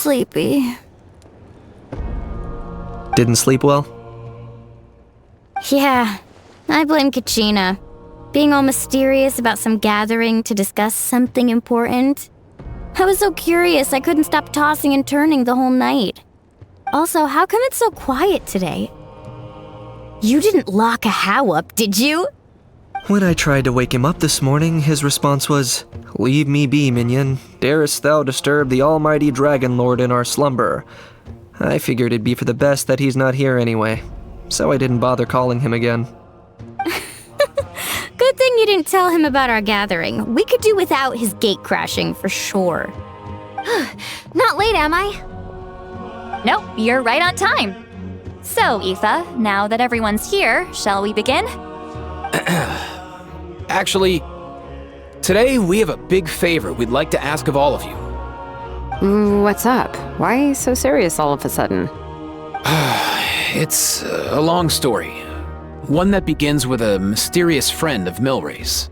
sleepy. Didn't sleep well? Yeah, I blame Kachina. Being all mysterious about some gathering to discuss something important. I was so curious I couldn't stop tossing and turning the whole night. Also, how come it's so quiet today? You didn't lock a How up, did you? When I tried to wake him up this morning, his response was, "Leave me be, minion. Darest thou disturb the almighty Dragon Lord in our slumber?" I figured it'd be for the best that he's not here anyway, so I didn't bother calling him again. Good thing you didn't tell him about our gathering. We could do without his gate crashing for sure. Not late, am I? Nope, you're right on time. So, Ifa, now that everyone's here, shall we begin? Actually, today we have a big favor we'd like to ask of all of you. What's up? Why so serious all of a sudden? It's a long story. One that begins with a mysterious friend of Milray's.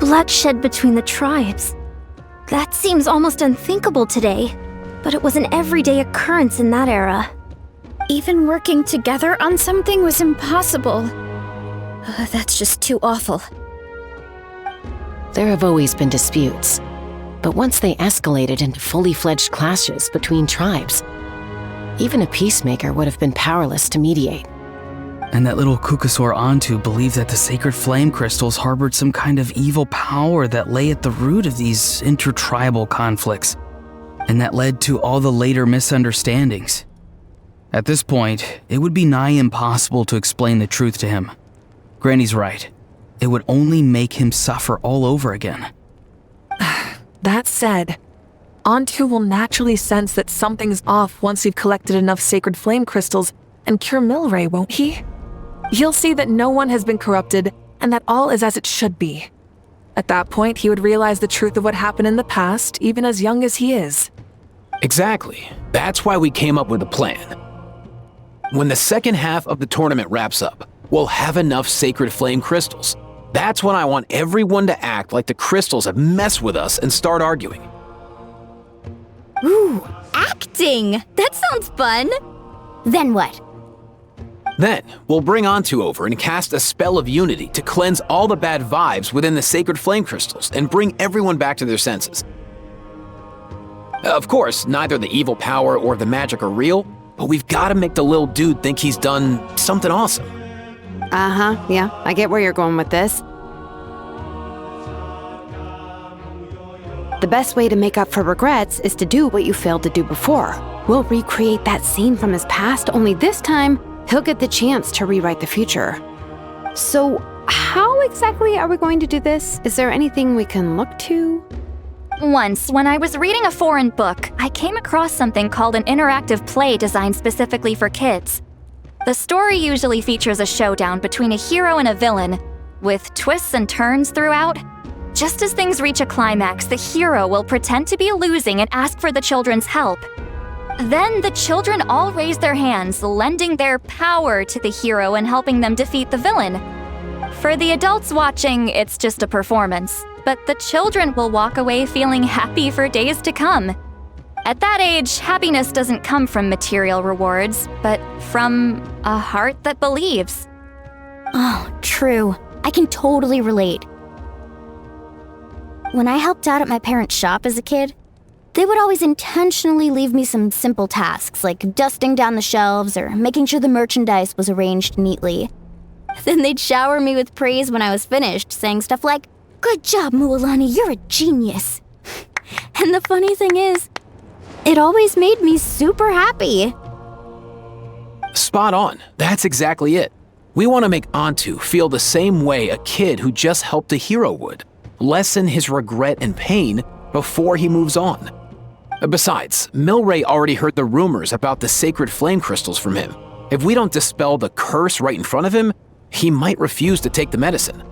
Bloodshed between the tribes. That seems almost unthinkable today, but it was an everyday occurrence in that era. Even working together on something was impossible. That's just too awful. There have always been disputes, but once they escalated into fully fledged clashes between tribes, even a peacemaker would have been powerless to mediate. And that little Kukasaur Antu believed that the sacred flame crystals harbored some kind of evil power that lay at the root of these intertribal conflicts, and that led to all the later misunderstandings. At this point, it would be nigh impossible to explain the truth to him. Granny's right. It would only make him suffer all over again. That said, Antu will naturally sense that something's off once we've collected enough sacred flame crystals and cure Milray, won't he? He'll see that no one has been corrupted and that all is as it should be. At that point, he would realize the truth of what happened in the past, even as young as he is. Exactly. That's why we came up with a plan. When the second half of the tournament wraps up, we'll have enough sacred flame crystals. That's when I want everyone to act like the crystals have messed with us and start arguing. Ooh, acting! That sounds fun! Then what? Then, we'll bring Antu over and cast a spell of unity to cleanse all the bad vibes within the sacred flame crystals and bring everyone back to their senses. Of course, neither the evil power or the magic are real, but we've got to make the little dude think he's done something awesome. Yeah, I get where you're going with this. The best way to make up for regrets is to do what you failed to do before. We'll recreate that scene from his past, only this time, he'll get the chance to rewrite the future. So, how exactly are we going to do this? Is there anything we can look to? Once, when I was reading a foreign book, I came across something called an interactive play designed specifically for kids. The story usually features a showdown between a hero and a villain, with twists and turns throughout. Just as things reach a climax, the hero will pretend to be losing and ask for the children's help. Then the children all raise their hands, lending their power to the hero and helping them defeat the villain. For the adults watching, it's just a performance, but the children will walk away feeling happy for days to come. At that age, happiness doesn't come from material rewards, but from a heart that believes. Oh, true. I can totally relate. When I helped out at my parents' shop as a kid, they would always intentionally leave me some simple tasks like dusting down the shelves or making sure the merchandise was arranged neatly. Then they'd shower me with praise when I was finished, saying stuff like, "Good job, Mualani, you're a genius." And the funny thing is, it always made me super happy. Spot on. That's exactly it. We want to make Antu feel the same way a kid who just helped a hero would. Lessen his regret and pain before he moves on. Besides, Milray already heard the rumors about the sacred flame crystals from him. If we don't dispel the curse right in front of him, he might refuse to take the medicine.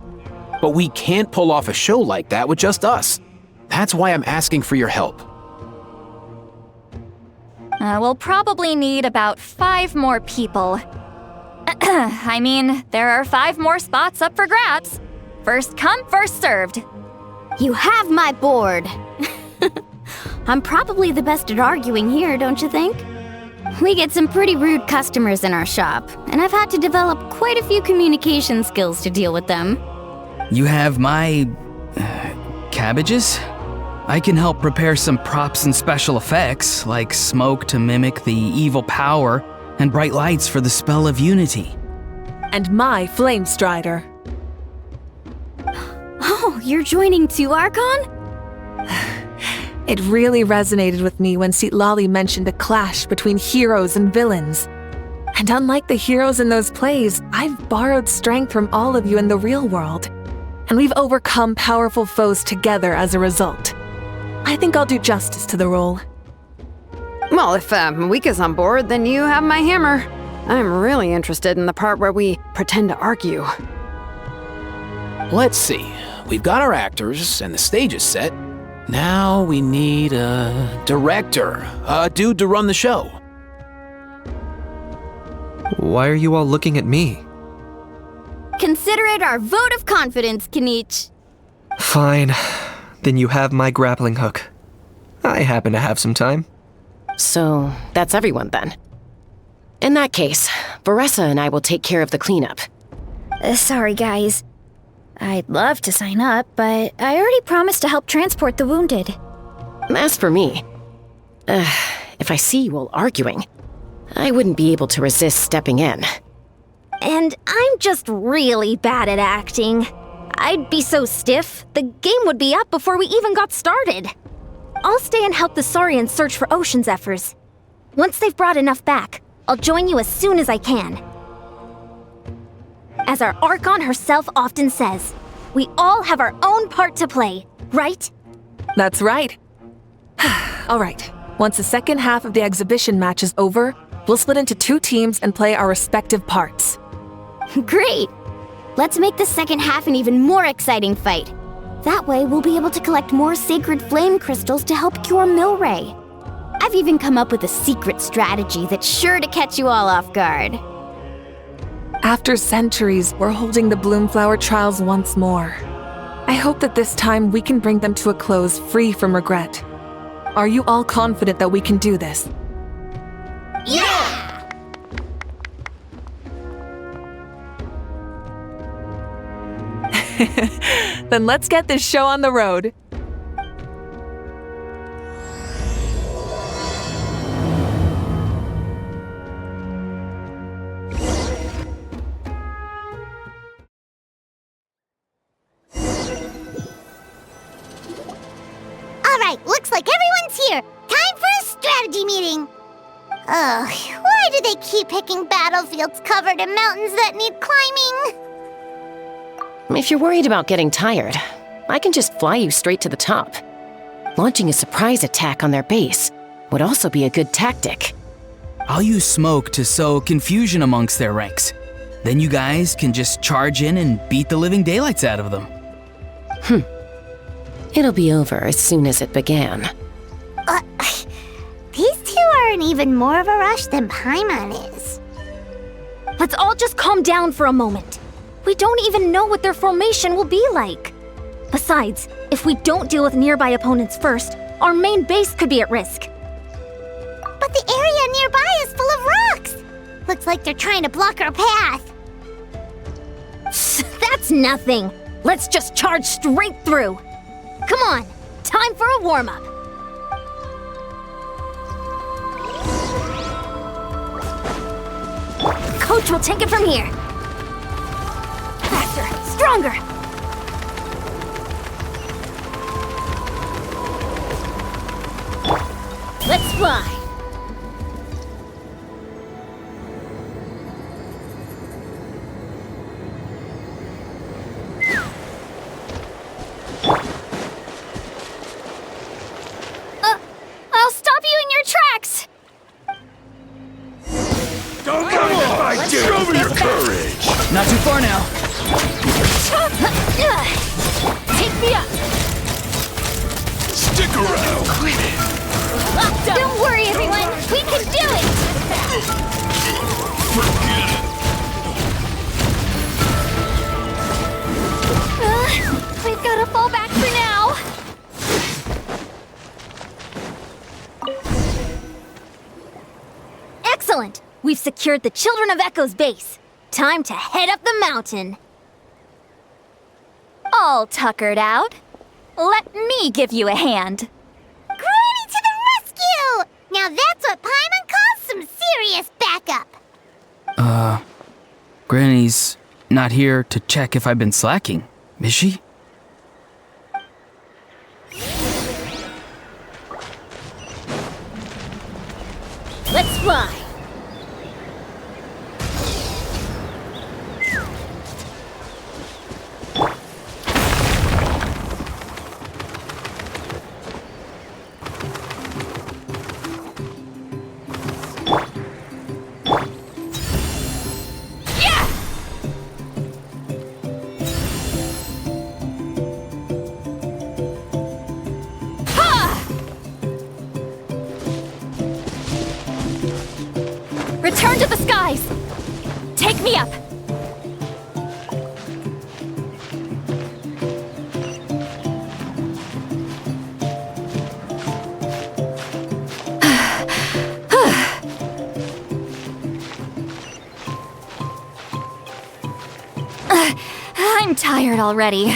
But we can't pull off a show like that with just us. That's why I'm asking for your help. We'll probably need about 5 more people. I mean, there are 5 more spots up for grabs. First come, first served. You have my board. I'm probably the best at arguing here, don't you think? We get some pretty rude customers in our shop, and I've had to develop quite a few communication skills to deal with them. You have my... cabbages? I can help prepare some props and special effects, like smoke to mimic the evil power, and bright lights for the spell of unity. And my Flame Strider. Oh, you're joining too, Archon? It really resonated with me when Citlali mentioned a clash between heroes and villains. And unlike the heroes in those plays, I've borrowed strength from all of you in the real world. And we've overcome powerful foes together as a result. I think I'll do justice to the role. Well, if Mavuika's on board, then you have my hammer. I'm really interested in the part where we pretend to argue. Let's see. We've got our actors, and the stage is set. Now we need a director, a dude to run the show. Why are you all looking at me? Consider it our vote of confidence, Kinich. Fine. Then you have my grappling hook. I happen to have some time. So, that's everyone then. In that case, Varessa and I will take care of the cleanup. Sorry, guys. I'd love to sign up, but I already promised to help transport the wounded. As for me, if I see you all arguing, I wouldn't be able to resist stepping in. And I'm just really bad at acting. I'd be so stiff, the game would be up before we even got started. I'll stay and help the Saurians search for Ocean Zephyrs. Once they've brought enough back, I'll join you as soon as I can. As our Archon herself often says, we all have our own part to play, right? That's right. All right. Once the second half of the exhibition match is over, we'll split into 2 teams and play our respective parts. Great! Let's make the second half an even more exciting fight. That way, we'll be able to collect more sacred flame crystals to help cure Milray. I've even come up with a secret strategy that's sure to catch you all off guard. After centuries, we're holding the Bloomflower trials once more. I hope that this time we can bring them to a close free from regret. Are you all confident that we can do this? Yeah! Then let's get this show on the road. Alright, looks like everyone's here. Time for a strategy meeting. Ugh, why do they keep picking battlefields covered in mountains that need climbing? If you're worried about getting tired, I can just fly you straight to the top. Launching a surprise attack on their base would also be a good tactic. I'll use smoke to sow confusion amongst their ranks. Then you guys can just charge in and beat the living daylights out of them. It'll be over as soon as it began. These 2 are in even more of a rush than Paimon is. Let's all just calm down for a moment. We don't even know what their formation will be like. Besides, if we don't deal with nearby opponents first, our main base could be at risk. But the area nearby is full of rocks. Looks like they're trying to block our path. That's nothing. Let's just charge straight through. Come on, time for a warm-up. Coach will take it from here. Faster, stronger. Let's fly. I'll stop you in your tracks. Don't mind if I do! Show me your courage! Not too far now. Take me up. Stick around! Don't worry, everyone. We can do it. Forget it! Gotta fall back for now. Excellent! We've secured the Children of Echo's base. Time to head up the mountain. All tuckered out. Let me give you a hand. Granny to the rescue! Now that's what Paimon calls some serious backup. Granny's not here to check if I've been slacking, is she? Let's fly. Return to the skies! Take me up! I'm tired already.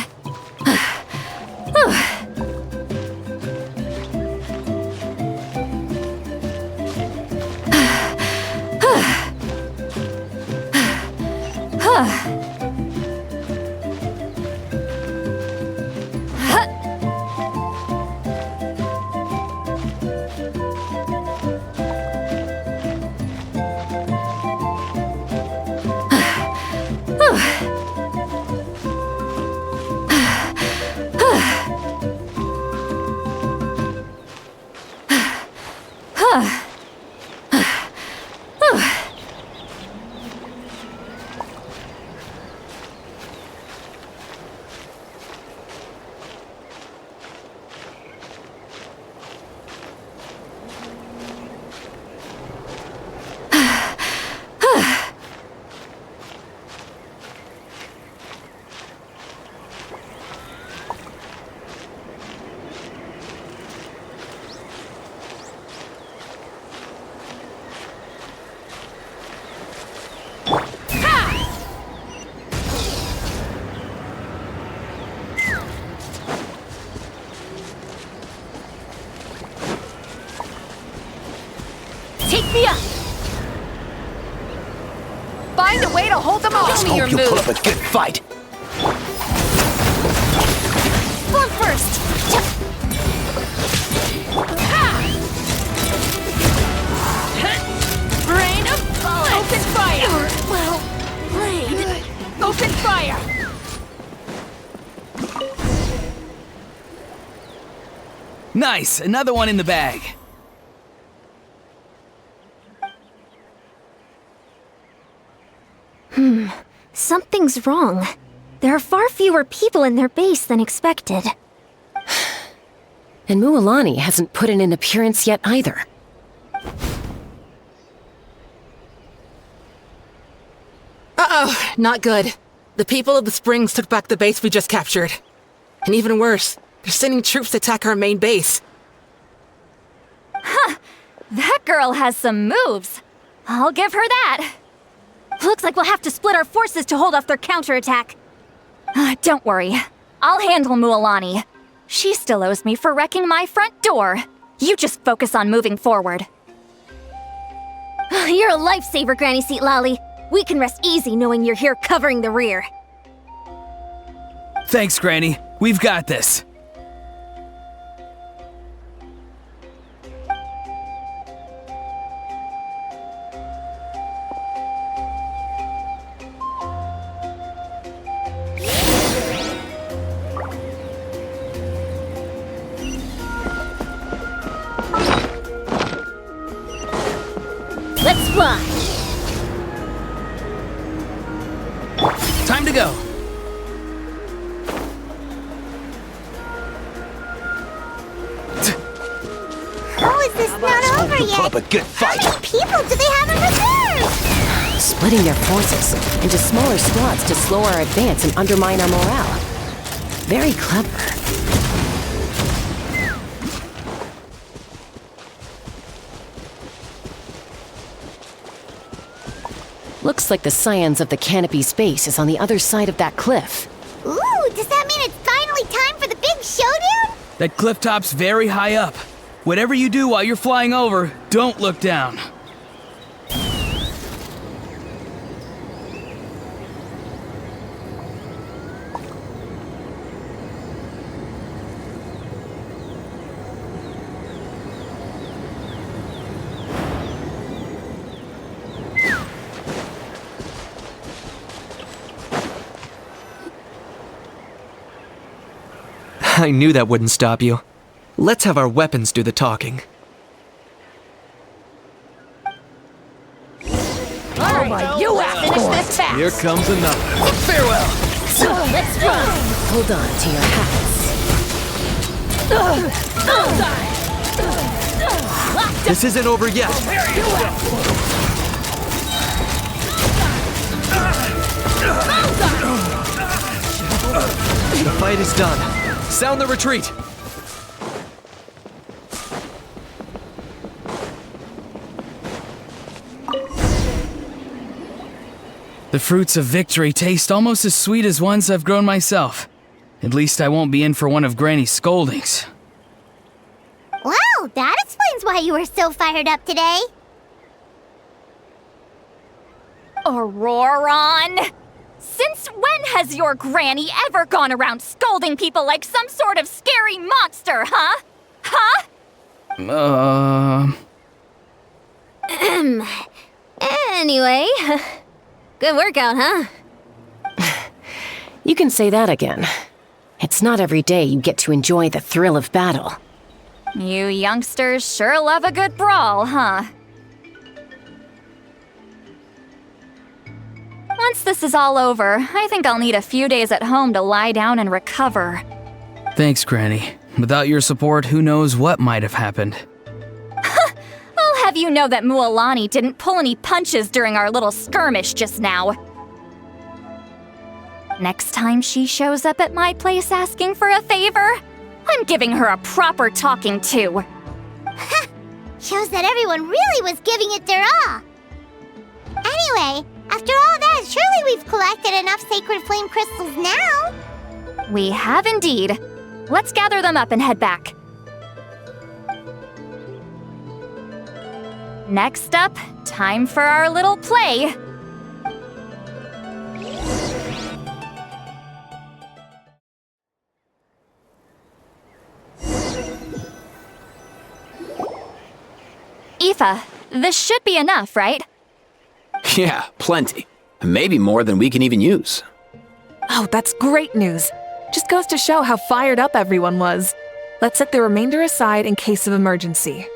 Take me up! Find a way to hold them off! Let's hope you put up a good fight. One first! Rain of bullets! Open fire! Well played. Open fire! Nice! Another one in the bag. Something's wrong. There are far fewer people in their base than expected. And Mualani hasn't put in an appearance yet either. Uh-oh, not good. The people of the Springs took back the base we just captured. And even worse, they're sending troops to attack our main base. That girl has some moves. I'll give her that. Looks like we'll have to split our forces to hold off their counterattack. Don't worry. I'll handle Mualani. She still owes me for wrecking my front door. You just focus on moving forward. You're a lifesaver, Granny Citlali. We can rest easy knowing you're here covering the rear. Thanks, Granny. We've got this. Let's fly! Time to go. How is this not over You put yet? up a good How fight. many people do they have in reserve? Splitting their forces into smaller squads to slow our advance and undermine our morale. Very clever. Looks like the scions of the Canopy's base is on the other side of that cliff. Ooh, does that mean it's finally time for the big showdown? That cliff top's very high up. Whatever you do while you're flying over, don't look down. I knew that wouldn't stop you. Let's have our weapons do the talking. You finish this fast. Here comes another. Farewell. So let's run. Hold on to your hats. This isn't over yet. The fight is done. Sound the retreat. The fruits of victory taste almost as sweet as ones I've grown myself. At least I won't be in for one of Granny's scoldings. Wow, that explains why you were so fired up today. Auroron! Since when has your granny ever gone around scolding people like some sort of scary monster, huh? Huh? Anyway, good workout, huh? You can say that again. It's not every day you get to enjoy the thrill of battle. You youngsters sure love a good brawl, huh? Once this is all over, I think I'll need a few days at home to lie down and recover. Thanks, Granny. Without your support, who knows what might have happened. I'll have you know that Mualani didn't pull any punches during our little skirmish just now. Next time she shows up at my place asking for a favor, I'm giving her a proper talking to. Shows that everyone really was giving it their all. Anyway, after all that, surely we've collected enough sacred flame crystals now. We have indeed. Let's gather them up and head back. Next up, time for our little play. Ifa, this should be enough, right? Yeah, plenty. Maybe more than we can even use. Oh, that's great news. Just goes to show how fired up everyone was. Let's set the remainder aside in case of emergency.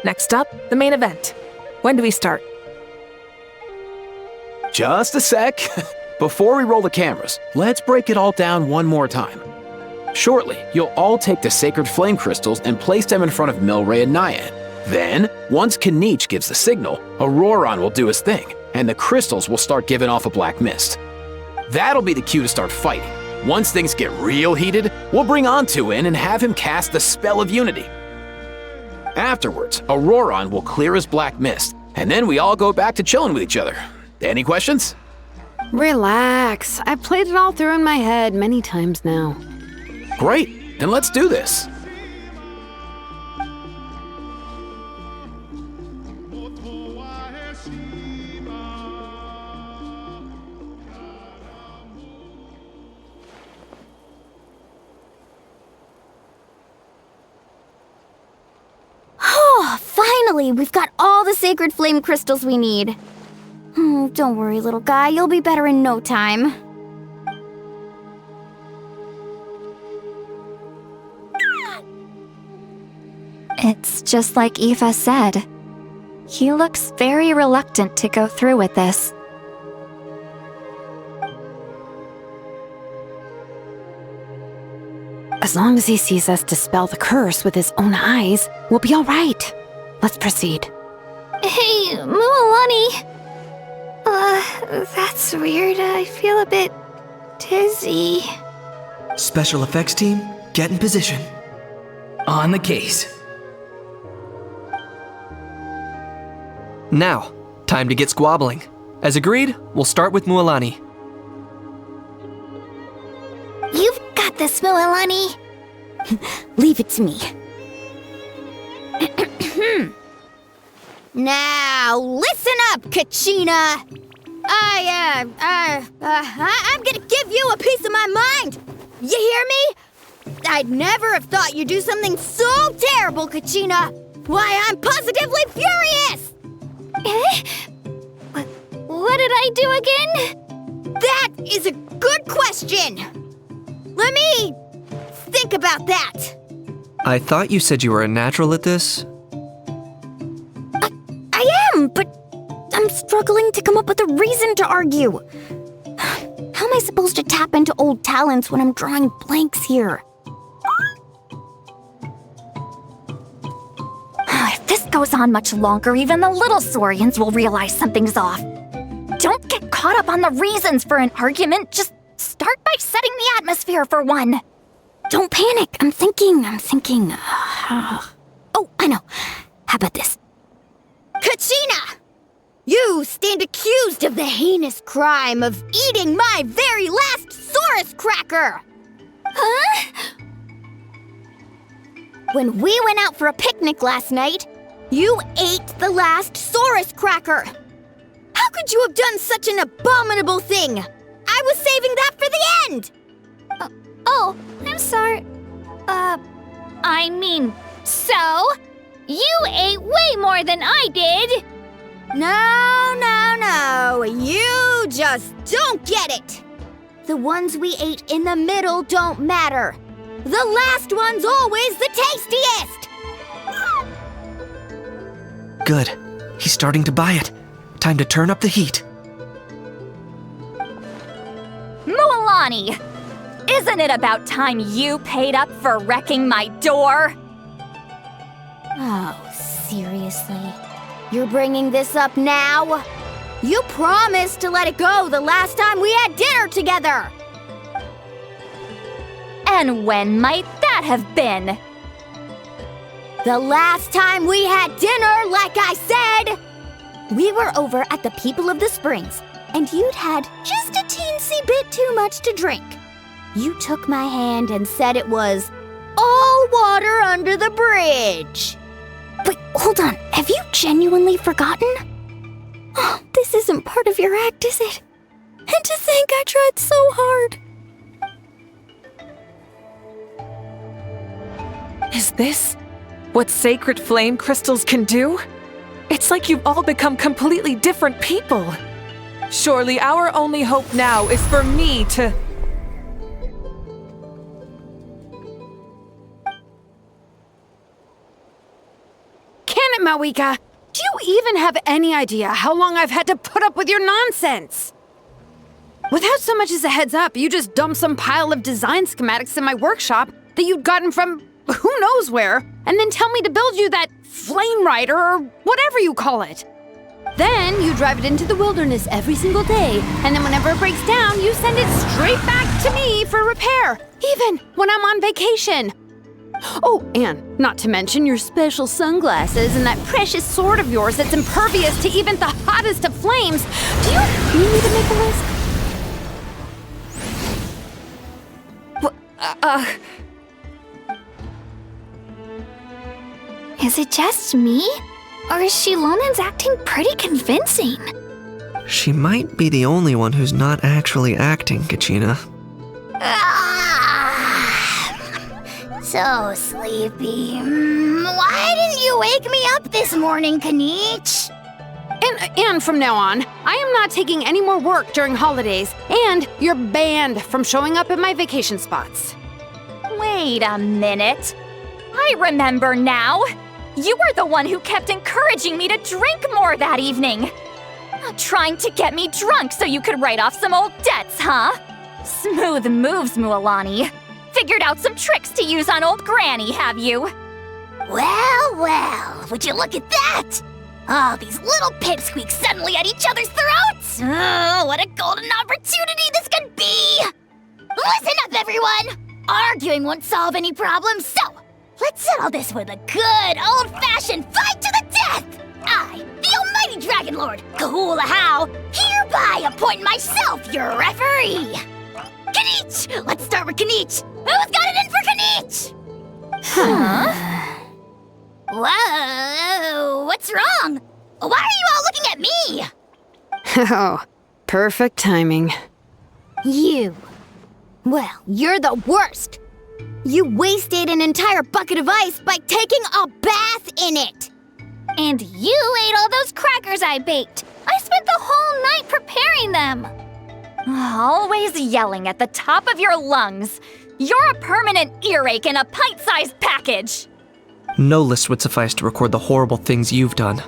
Next up, the main event. When do we start? Just a sec. Before we roll the cameras, let's break it all down one more time. Shortly, you'll all take the sacred flame crystals and place them in front of Milray and Nyan. Then, once Kinich gives the signal, Auroron will do his thing, and the crystals will start giving off a black mist. That'll be the cue to start fighting. Once things get real heated, we'll bring Antu in and have him cast the Spell of Unity. Afterwards, Auroron will clear his black mist, and then we all go back to chilling with each other. Any questions? Relax. I've played it all through in my head many times now. Great, then let's do this. Finally, we've got all the sacred flame crystals we need. Don't worry, little guy. You'll be better in no time. It's just like Ifa said. He looks very reluctant to go through with this. As long as he sees us dispel the curse with his own eyes, we'll be all right. Let's proceed. Hey, Mualani. That's weird. I feel a bit dizzy. Special effects team, get in position. On the case. Now, time to get squabbling. As agreed, we'll start with Mualani. You've got this, Mualani. Leave it to me. Now, listen up, Kachina. I'm gonna give you a piece of my mind. You hear me? I'd never have thought you'd do something so terrible, Kachina. Why, I'm positively furious! What did I do again? That is a good question. Let me think about that. I thought you said you were a natural at this. I am, but I'm struggling to come up with a reason to argue. How am I supposed to tap into old talents when I'm drawing blanks here? If this goes on much longer, even the little Saurians will realize something's off. Don't get caught up on the reasons for an argument. Just start by setting the atmosphere for one. Don't panic. I'm thinking. Oh, I know. How about this? Kachina! You stand accused of the heinous crime of eating my very last Saurus cracker! Huh? When we went out for a picnic last night, you ate the last Saurus cracker! How could you have done such an abominable thing? I was saving that for the end! Oh, I'm sorry. I mean, so? You ate way more than I did! No. You just don't get it! The ones we ate in the middle don't matter. The last one's always the tastiest! Good. He's starting to buy it. Time to turn up the heat. Mualani! Isn't it about time you paid up for wrecking my door? Oh, seriously? You're bringing this up now? You promised to let it go the last time we had dinner together! And when might that have been? The last time we had dinner, like I said! We were over at the People of the Springs, and you'd had just a teensy bit too much to drink. You took my hand and said it was all water under the bridge. Wait, hold on. Have you genuinely forgotten? Oh, this isn't part of your act, is it? And to think I tried so hard. Is this what sacred flame crystals can do? It's like you've all become completely different people. Surely our only hope now is for me to... Can it, Mavuika? Do you even have any idea how long I've had to put up with your nonsense? Without so much as a heads up, you just dumped some pile of design schematics in my workshop that you'd gotten from who knows where, and then tell me to build you that flame rider or whatever you call it. Then you drive it into the wilderness every single day, and then whenever it breaks down, you send it straight back to me for repair, even when I'm on vacation. Oh, and not to mention your special sunglasses and that precious sword of yours that's impervious to even the hottest of flames. Do you need me to make a list? Is it just me? Or is Xilonen's acting pretty convincing? She might be the only one who's not actually acting, Kachina. So sleepy. Why didn't you wake me up this morning, Kinich? And from now on, I am not taking any more work during holidays, and you're banned from showing up at my vacation spots. Wait a minute. I remember now. You were the one who kept encouraging me to drink more that evening. Trying to get me drunk so you could write off some old debts, huh? Smooth moves, Mualani. Figured out some tricks to use on old Granny, have you? Well, would you look at that? Oh, these little pipsqueaks suddenly at each other's throats! Oh, what a golden opportunity this could be! Listen up, everyone! Arguing won't solve any problems, so let's settle this with a good old-fashioned fight to the death! I, the almighty Dragon Lord, Kahula How, hereby appoint myself your referee! Kinich! Let's start with Kinich! Who's got it in for Kinich? Huh? Whoa, what's wrong? Why are you all looking at me? Oh, perfect timing. You. Well, you're the worst. You wasted an entire bucket of ice by taking a bath in it. And you ate all those crackers I baked. I spent the whole night preparing them. Always yelling at the top of your lungs. You're a permanent earache in a pint-sized package. No list would suffice to record the horrible things you've done.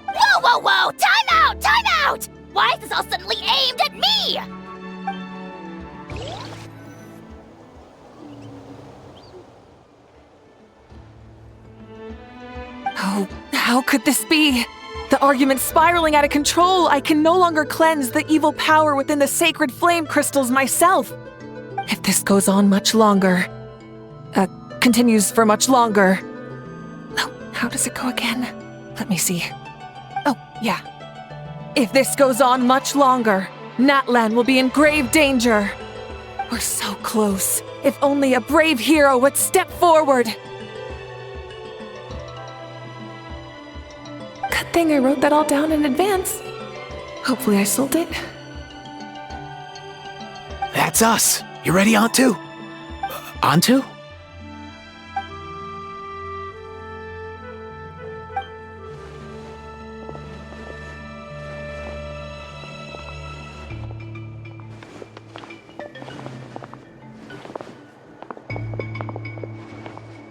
Whoa, whoa, whoa! Time out! Time out! Why is this all suddenly aimed at me? Oh, how could this be? The argument's spiraling out of control. I can no longer cleanse the evil power within the sacred flame crystals myself. If this goes on much longer, continues for much longer. Oh, how does it go again? Let me see. Oh, yeah. If this goes on much longer, Natlan will be in grave danger. We're so close. If only a brave hero would step forward. Good thing I wrote that all down in advance. Hopefully I sold it. That's us. You ready, Antu? Antu?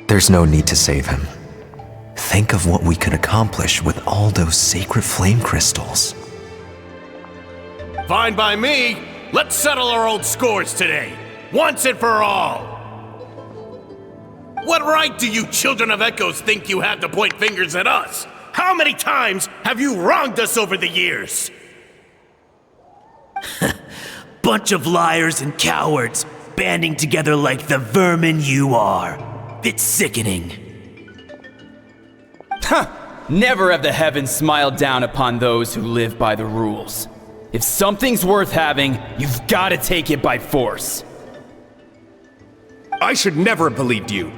There's no need to save him. Think of what we could accomplish with all those sacred flame crystals. Fine by me. Let's settle our old scores today, once and for all. What right do you children of Echoes think you have to point fingers at us? How many times have you wronged us over the years? Bunch of liars and cowards, banding together like the vermin you are. It's sickening. Huh! Never have the heavens smiled down upon those who live by the rules. If something's worth having, you've got to take it by force. I should never have believed you.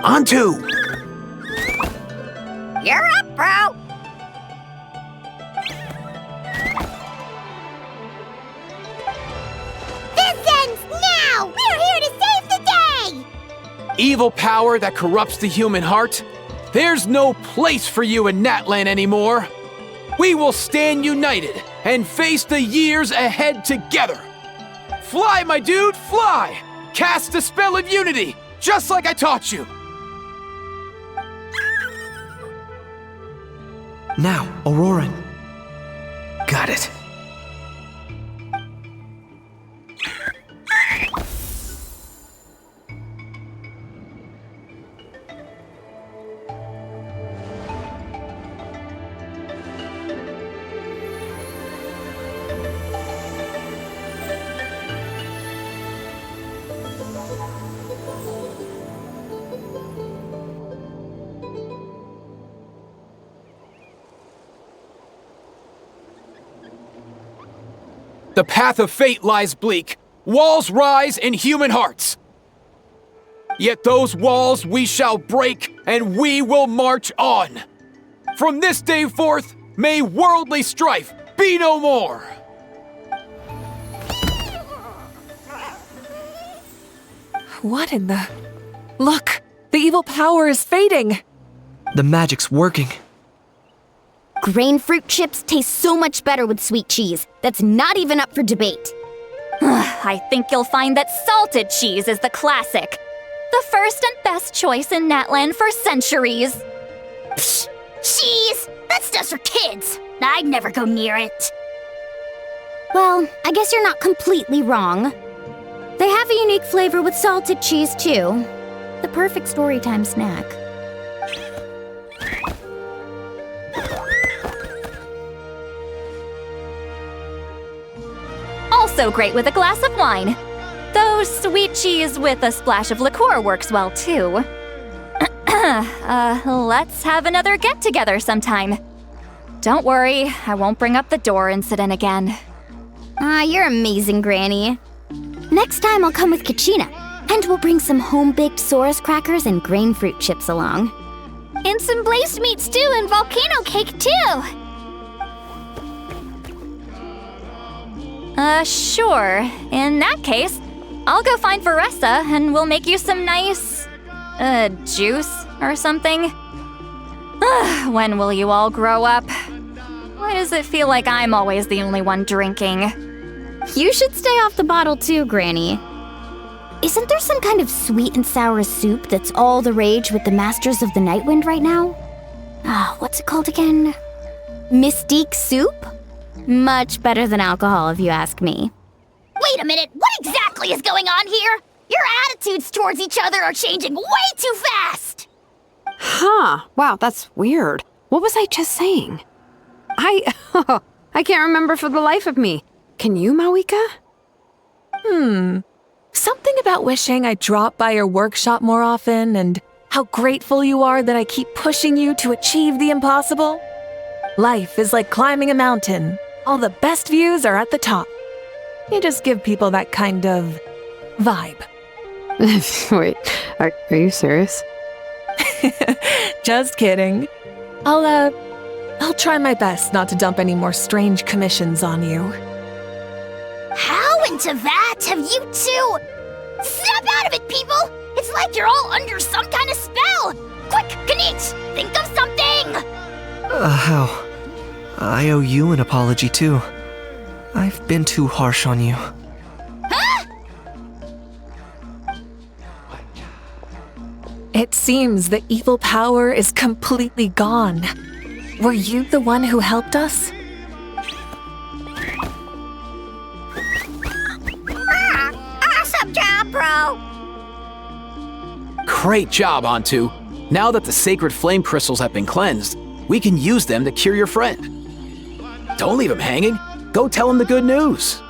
Antu! You're up, bro! This ends now! We're here to save the day! Evil power that corrupts the human heart? There's no place for you in Natlan anymore. We will stand united and face the years ahead together. Fly, my dude, fly! Cast the spell of unity, just like I taught you. Now, Auroran. Got it. The path of fate lies bleak. Walls rise in human hearts. Yet those walls we shall break, and we will march on. From this day forth, may worldly strife be no more. What in the... Look! The evil power is fading! The magic's working. Grain fruit chips taste so much better with sweet cheese. That's not even up for debate. I think you'll find that salted cheese is the classic. The first and best choice in Natlan for centuries. Psh, cheese! That stuff's for kids. I'd never go near it. Well, I guess you're not completely wrong. They have a unique flavor with salted cheese, too. The perfect storytime snack. Also great with a glass of wine. Though sweet cheese with a splash of liqueur works well, too. Let's have another get-together sometime. Don't worry, I won't bring up the door incident again. You're amazing, Granny. Next time I'll come with Kachina, and we'll bring some home-baked Saurus crackers and grain fruit chips along. And some blazed meat stew and volcano cake, too! Sure. In that case, I'll go find Veressa and we'll make you some nice, juice or something. When will you all grow up? Why does it feel like I'm always the only one drinking? You should stay off the bottle too, Granny. Isn't there some kind of sweet and sour soup that's all the rage with the Masters of the Nightwind right now? What's it called again? Mystique soup? Much better than alcohol, if you ask me. Wait a minute, what exactly is going on here? Your attitudes towards each other are changing way too fast! Huh. Wow, that's weird. What was I just saying? I can't remember for the life of me. Can you, Mavuika? Something about wishing I'd drop by your workshop more often and how grateful you are that I keep pushing you to achieve the impossible. Life is like climbing a mountain. All the best views are at the top. You just give people that kind of vibe. Wait, are you serious? Just kidding. I'll try my best not to dump any more strange commissions on you. How into that have you two? Snap out of it, people! It's like you're all under some kind of spell! Quick, Kinich, think of something! How? I owe you an apology, too. I've been too harsh on you. Huh? It seems the evil power is completely gone. Were you the one who helped us? Awesome job, bro! Great job, Antu. Now that the sacred flame crystals have been cleansed, we can use them to cure your friend. Don't leave him hanging. Go tell him the good news.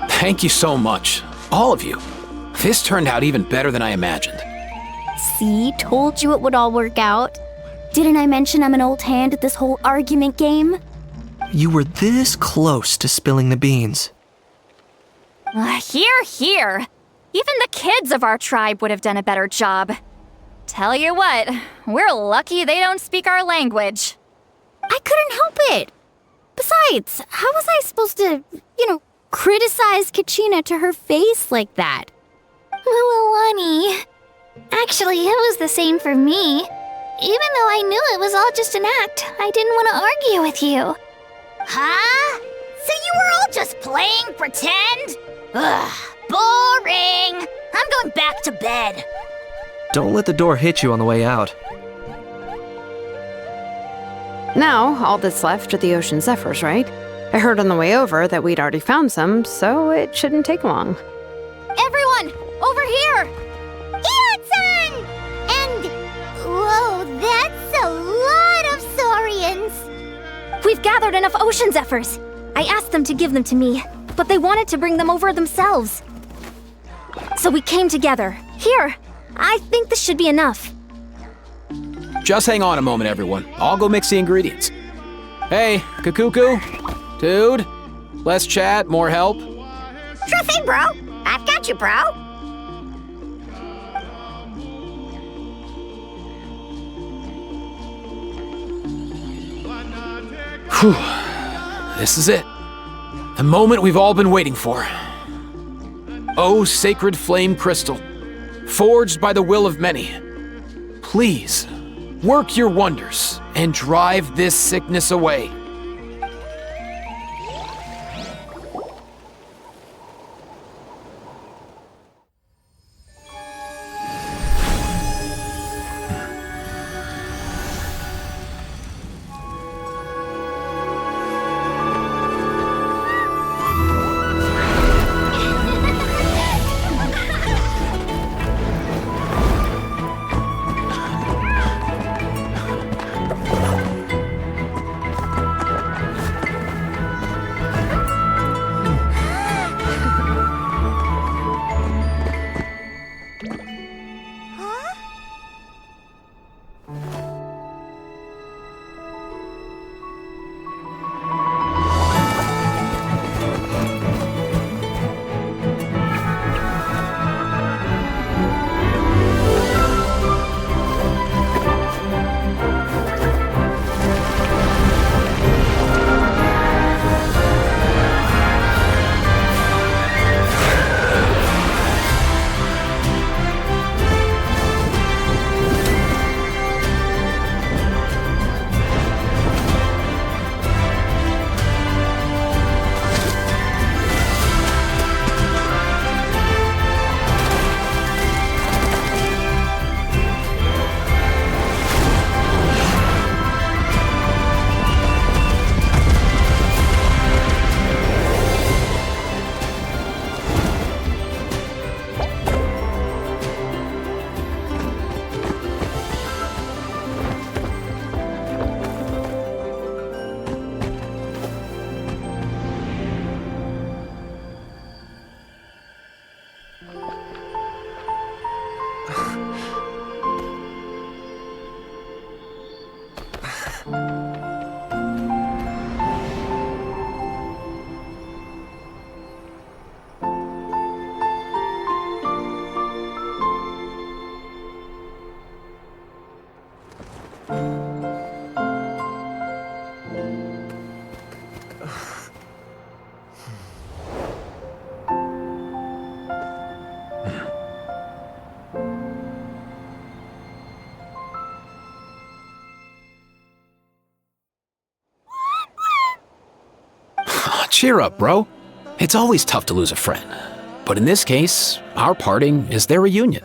Thank you so much, all of you. This turned out even better than I imagined. See, told you it would all work out. Didn't I mention I'm an old hand at this whole argument game? You were this close to spilling the beans. Here. Even the kids of our tribe would have done a better job. Tell you what, we're lucky they don't speak our language. I couldn't help it. Besides, how was I supposed to, criticize Kachina to her face like that? Mualani. Actually, it was the same for me. Even though I knew it was all just an act, I didn't want to argue with you. Huh? So you were all just playing pretend? Ugh, boring. I'm going back to bed. Don't let the door hit you on the way out. Now, all that's left are the ocean zephyrs, right? I heard on the way over that we'd already found some, so it shouldn't take long. Everyone, over here! Here-san! And, whoa, that's a lot of Saurians! We've gathered enough ocean zephyrs. I asked them to give them to me, but they wanted to bring them over themselves. So we came together. Here, I think this should be enough. Just hang on a moment, everyone. I'll go mix the ingredients. Hey, Kakuku, dude, less chat, more help. Sure thing, bro. I've got you, bro. Whew. This is it. The moment we've all been waiting for. O sacred flame crystal, forged by the will of many, please work your wonders and drive this sickness away. Cheer up, bro. It's always tough to lose a friend. But in this case, our parting is their reunion.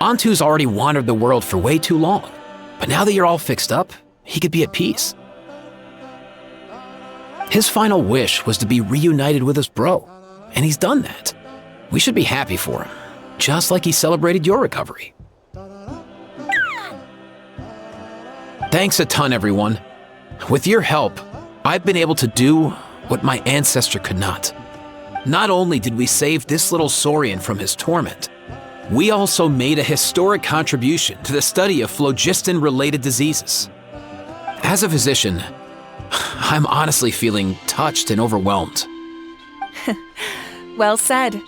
Antu's already wandered the world for way too long. But now that you're all fixed up, he could be at peace. His final wish was to be reunited with his bro. And he's done that. We should be happy for him. Just like he celebrated your recovery. Thanks a ton, everyone. With your help, I've been able to do what my ancestor could not. Not only did we save this little Saurian from his torment, we also made a historic contribution to the study of phlogiston-related diseases. As a physician, I'm honestly feeling touched and overwhelmed. Well said.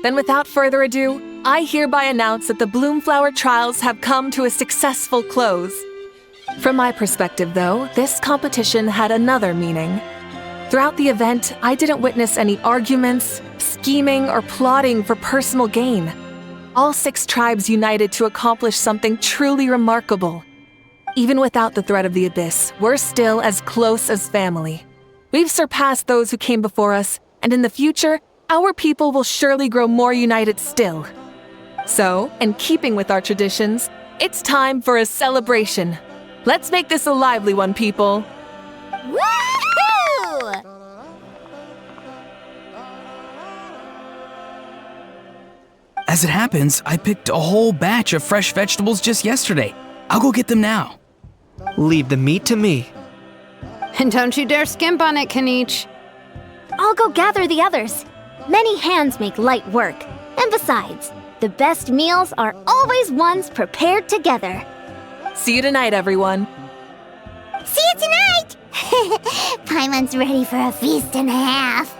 Then without further ado, I hereby announce that the Bloomflower trials have come to a successful close. From my perspective, though, this competition had another meaning. Throughout the event, I didn't witness any arguments, scheming, or plotting for personal gain. All 6 tribes united to accomplish something truly remarkable. Even without the threat of the Abyss, we're still as close as family. We've surpassed those who came before us, and in the future, our people will surely grow more united still. So, in keeping with our traditions, it's time for a celebration. Let's make this a lively one, people. Woohoo! As it happens, I picked a whole batch of fresh vegetables just yesterday. I'll go get them now. Leave the meat to me. And don't you dare skimp on it, Kinich. I'll go gather the others. Many hands make light work. And besides, the best meals are always ones prepared together. See you tonight, everyone. See you tonight! Paimon's ready for a feast and a half.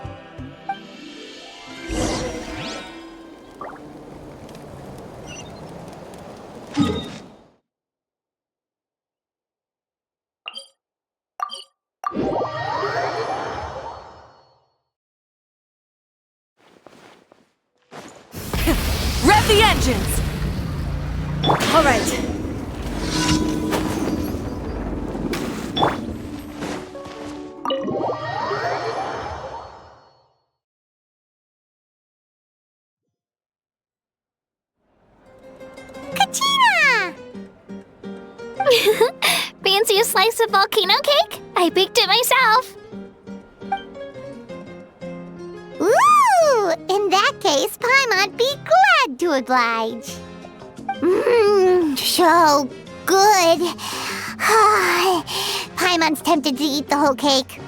the engines! All right. Kachina! Fancy a slice of volcano cake? I baked it myself. Ooh! In that case, Paimon'd be glad to oblige. Mmm, so good. Paimon's tempted to eat the whole cake.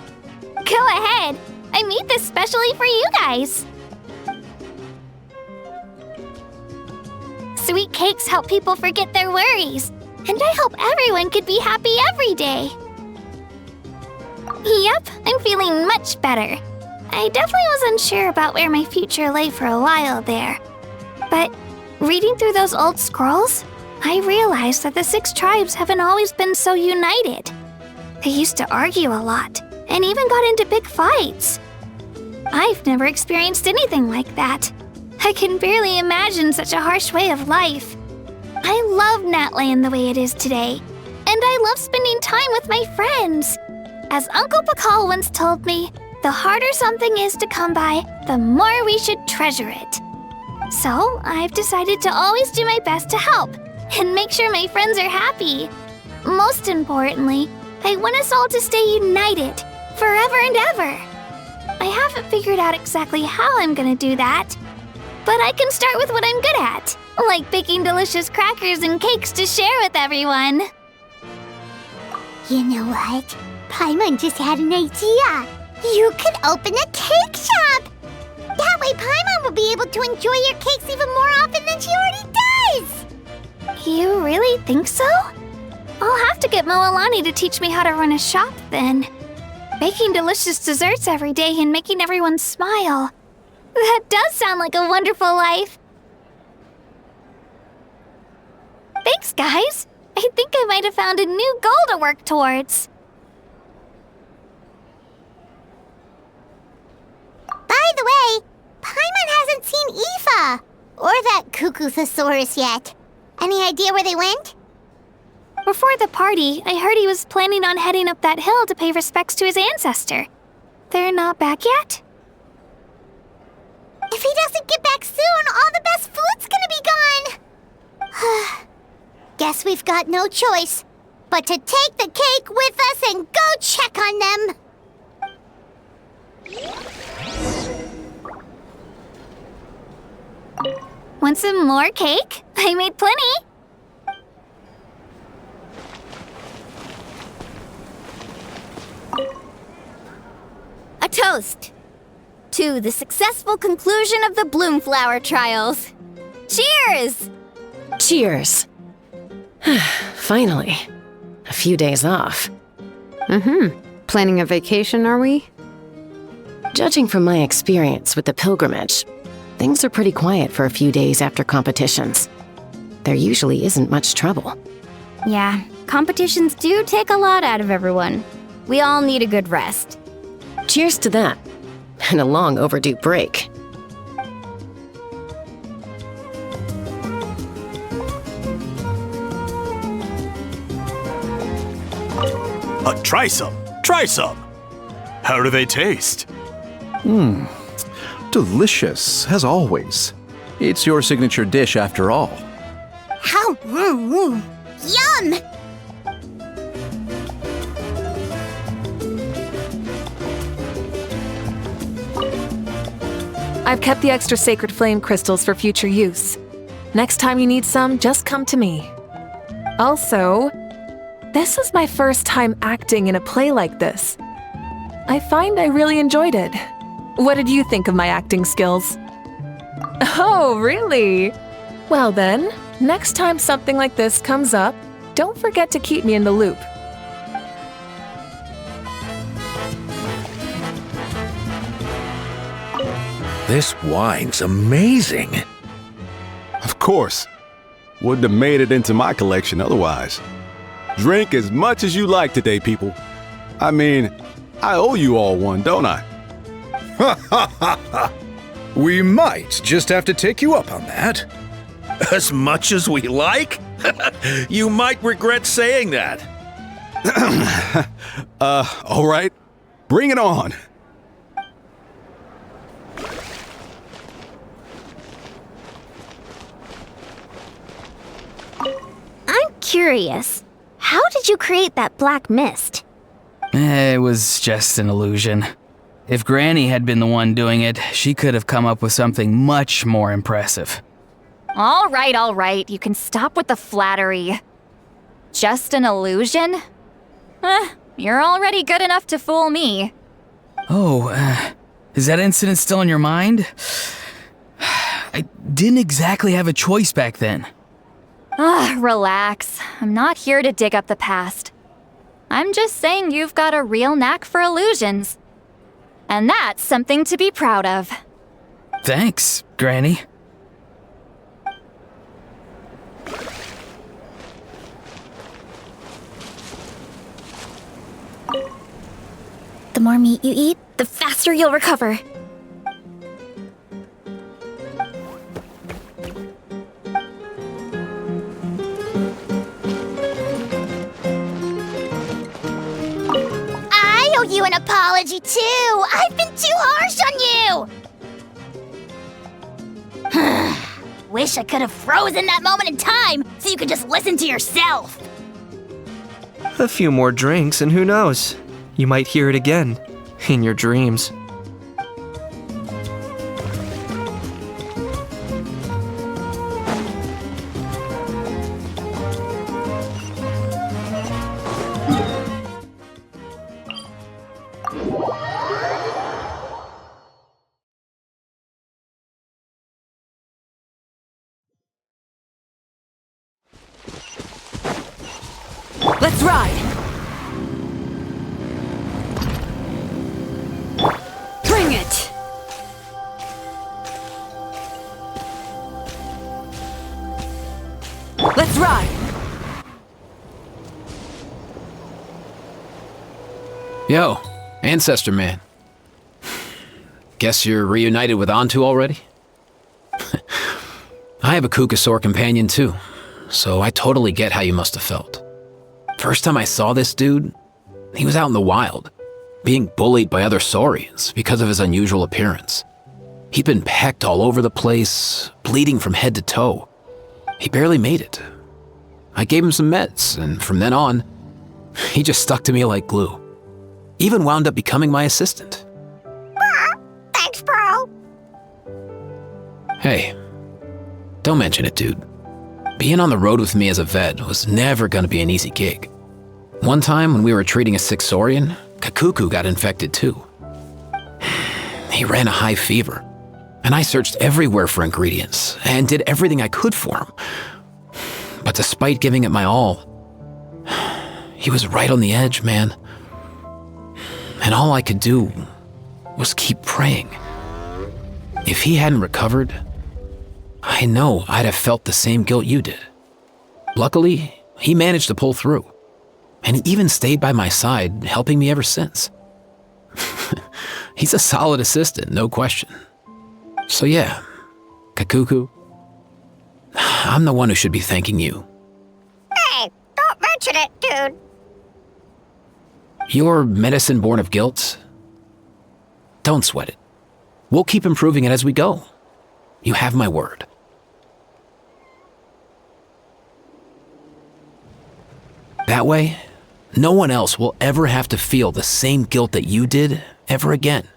Go ahead. I made this specially for you guys. Sweet cakes help people forget their worries. And I hope everyone could be happy every day. Yep, I'm feeling much better. I definitely was unsure about where my future lay for a while there. But reading through those old scrolls, I realized that the 6 tribes haven't always been so united. They used to argue a lot, and even got into big fights. I've never experienced anything like that. I can barely imagine such a harsh way of life. I love Natlan the way it is today, and I love spending time with my friends. As Uncle Pakal once told me, the harder something is to come by, the more we should treasure it. So I've decided to always do my best to help and make sure my friends are happy. Most importantly, I want us all to stay united forever and ever. I haven't figured out exactly how I'm gonna do that, but I can start with what I'm good at, like baking delicious crackers and cakes to share with everyone. You know what? Paimon just had an idea. You could open a cake shop. That way Paimon will be able to enjoy your cakes even more often than she already does. You really think so? I'll have to get Mualani to teach me how to run a shop then. Baking delicious desserts every day and making everyone smile. That does sound like a wonderful life. Thanks, guys. I think I might have found a new goal to work towards. By the way, Paimon hasn't seen Ifa or that Cuckoosaurus yet. Any idea where they went? Before the party, I heard he was planning on heading up that hill to pay respects to his ancestor. They're not back yet? If he doesn't get back soon, all the best food's gonna be gone. Guess we've got no choice but to take the cake with us and go check on them. Want some more cake? I made plenty. A toast to the successful conclusion of the Bloomflower trials. Cheers! Cheers. Finally. A few days off. Planning a vacation, are we? Judging from my experience with the pilgrimage, things are pretty quiet for a few days after competitions. There usually isn't much trouble. Yeah, competitions do take a lot out of everyone. We all need a good rest. Cheers to that. And a long overdue break. Try some. Try some. How do they taste? Delicious, as always. It's your signature dish after all. How? Yum! I've kept the extra sacred flame crystals for future use. Next time you need some, just come to me. Also, this is my first time acting in a play like this. I find I really enjoyed it. What did you think of my acting skills? Oh, really? Well then, next time something like this comes up, don't forget to keep me in the loop. This wine's amazing. Of course. Wouldn't have made it into my collection otherwise. Drink as much as you like today, people. I mean, I owe you all one, don't I? Ha ha ha ha! We might just have to take you up on that. As much as we like? You might regret saying that. All right. Bring it on. I'm curious. How did you create that black mist? It was just an illusion. If Granny had been the one doing it, she could have come up with something much more impressive. All right. You can stop with the flattery. Just an illusion? You're already good enough to fool me. Oh, is that incident still in your mind? I didn't exactly have a choice back then. Relax. I'm not here to dig up the past. I'm just saying you've got a real knack for illusions. And that's something to be proud of. Thanks, Granny. The more meat you eat, the faster you'll recover. I owe you an apology too. I've been too harsh on you. Wish I could have frozen that moment in time so you could just listen to yourself. A few more drinks, and who knows? You might hear it again, in your dreams. Let's ride! Bring it! Let's ride! Yo, Ancestor Man. Guess you're reunited with Antu already? I have a Kukasaur companion too, so I totally get how you must have felt. First time I saw this dude, he was out in the wild, being bullied by other Saurians because of his unusual appearance. He'd been pecked all over the place, bleeding from head to toe. He barely made it. I gave him some meds, and from then on, he just stuck to me like glue. Even wound up becoming my assistant. Thanks, bro. Hey, don't mention it, dude. Being on the road with me as a vet was never gonna be an easy gig. One time when we were treating a sick Saurian, Kakuku got infected too. He ran a high fever, and I searched everywhere for ingredients and did everything I could for him. But despite giving it my all, he was right on the edge, man. And all I could do was keep praying. If he hadn't recovered, I know I'd have felt the same guilt you did. Luckily, he managed to pull through, and he even stayed by my side, helping me ever since. He's a solid assistant, no question. So yeah, Kakuku, I'm the one who should be thanking you. Hey, don't mention it, dude. Your medicine born of guilt? Don't sweat it. We'll keep improving it as we go. You have my word. That way, no one else will ever have to feel the same guilt that you did ever again.